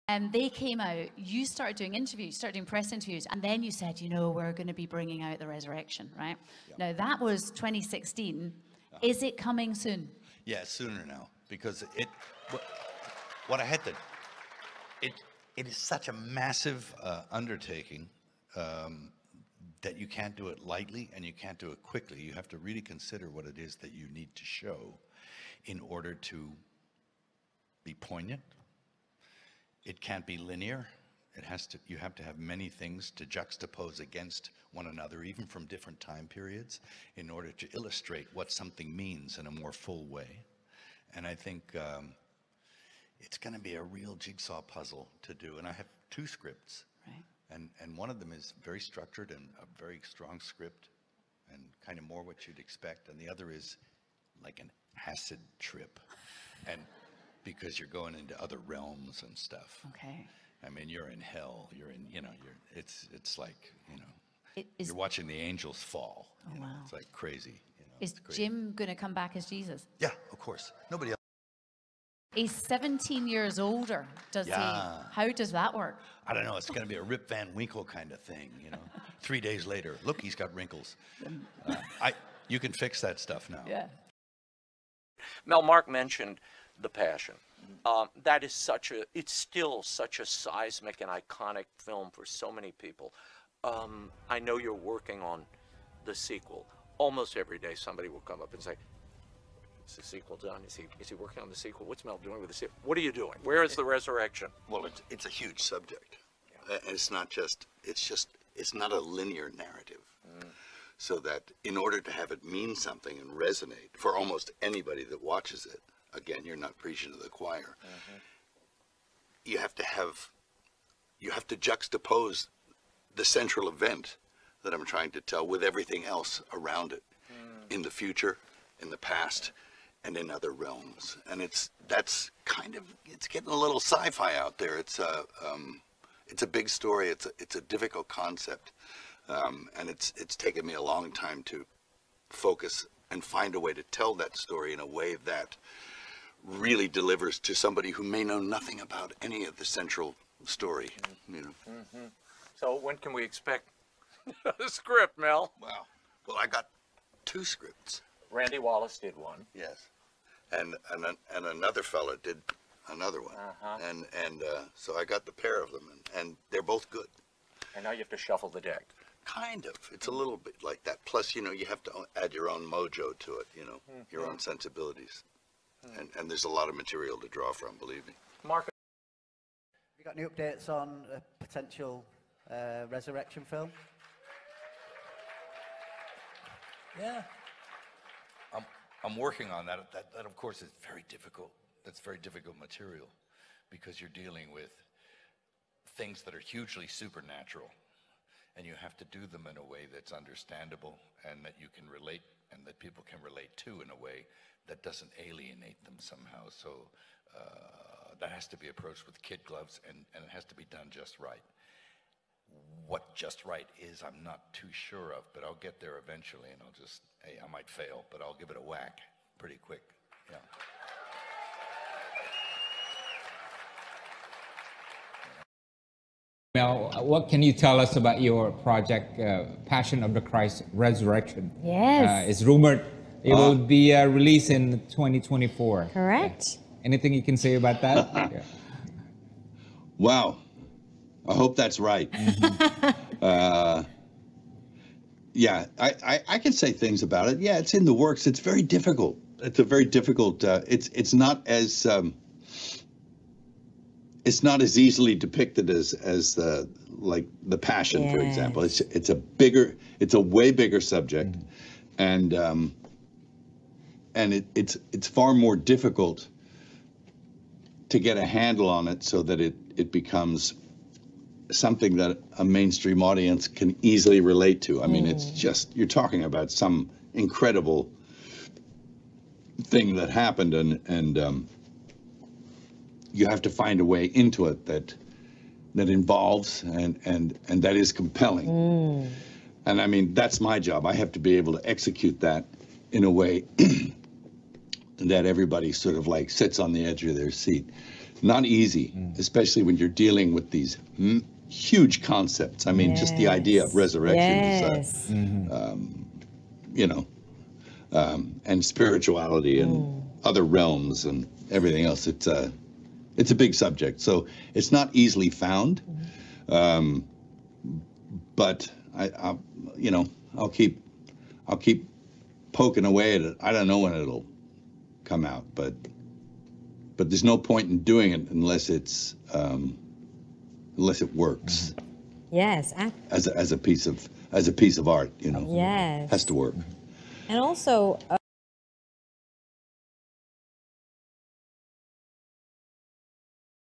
And they came out, you started doing interviews, started doing press interviews, and then you said, you know, we're going to be bringing out the resurrection, right? Yep. Now, that was 2016. Is it coming soon? Yeah, sooner now, because what I had to, it is such a massive undertaking that you can't do it lightly and you can't do it quickly. You have to really consider what it is that you need to show in order to be poignant. It can't be linear. You have to have many things to juxtapose against one another, even from different time periods, in order to illustrate what something means in a more full way. And I think it's going to be a real jigsaw puzzle to do. And I have 2 scripts, right? And one of them is very structured and a very strong script, and kind of more what you'd expect. And the other is like an acid trip, and because you're going into other realms and stuff. Okay. I mean, you're in hell. You're in, you know, it's like, you know, you're watching the angels fall. Oh, wow. It's like crazy. You know, is Jim going to come back as Jesus? Yeah, of course. Nobody else. He's 17 years older. Does he? How does that work? I don't know. It's going to be a Rip Van Winkle kind of thing, you know. 3 days later, look, he's got wrinkles. You can fix that stuff now. Yeah. Mel, Mark mentioned The Passion. That is it's still such a seismic and iconic film for so many people. I know you're working on the sequel. Almost every day somebody will come up and say, is the sequel done? Is he working on the sequel? What's Mel doing with the sequel? What are you doing? Where is the resurrection? Well, it's a huge subject. Yeah. It's not a linear narrative. So that in order to have it mean something and resonate for almost anybody that watches it, again, you're not preaching to the choir. You have to juxtapose the central event that I'm trying to tell with everything else around it, in the future, in the past, and in other realms. And it's getting a little sci-fi out there. It's a big story. It's a difficult concept. And it's taken me a long time to focus and find a way to tell that story in a way that really delivers to somebody who may know nothing about any of the central story. You know. So when can we expect the script, Mel? Wow. Well, I got 2 scripts. Randy Wallace did one. Yes. And another fella did another one. And so I got the pair of them, and they're both good. And now you have to shuffle the deck. Kind of. It's a little bit like that. Plus, you know, you have to add your own mojo to it, you know, your own sensibilities. And there's a lot of material to draw from, believe me. Mark? Have you got any updates on a potential resurrection film? Yeah. I'm working on that. That, of course, is very difficult. That's very difficult material because you're dealing with things that are hugely supernatural. And you have to do them in a way that's understandable and that you can relate and that people can relate to in a way that doesn't alienate them somehow. So that has to be approached with kid gloves and it has to be done just right. What just right is, I'm not too sure of, but I'll get there eventually and I might fail, but I'll give it a whack pretty quick. Yeah. Mel, what can you tell us about your project, Passion of the Christ Resurrection? Yes. It's rumored it will be released in 2024. Correct. Anything you can say about that? Yeah. Wow. I hope that's right. Yeah, I can say things about it. Yeah, it's in the works. It's very difficult. It's a very difficult, it's not as easily depicted as the Passion, for example. It's a way bigger subject, and it's far more difficult to get a handle on it so that it becomes something that a mainstream audience can easily relate to. I mean, it's just, you're talking about some incredible thing that happened, and you have to find a way into it that involves and that is compelling. And I mean, that's my job. I have to be able to execute that in a way that everybody sort of like sits on the edge of their seat. Not easy, especially when you're dealing with these huge concepts. I mean, just the idea of resurrection is, you know, and spirituality and other realms and everything else. It's a big subject, so it's not easily found. But I you know, I'll keep poking away at it. I don't know when it'll come out, but there's no point in doing it unless it's unless it works. Yes. As a piece of art, you know. Yes. Has to work. And also,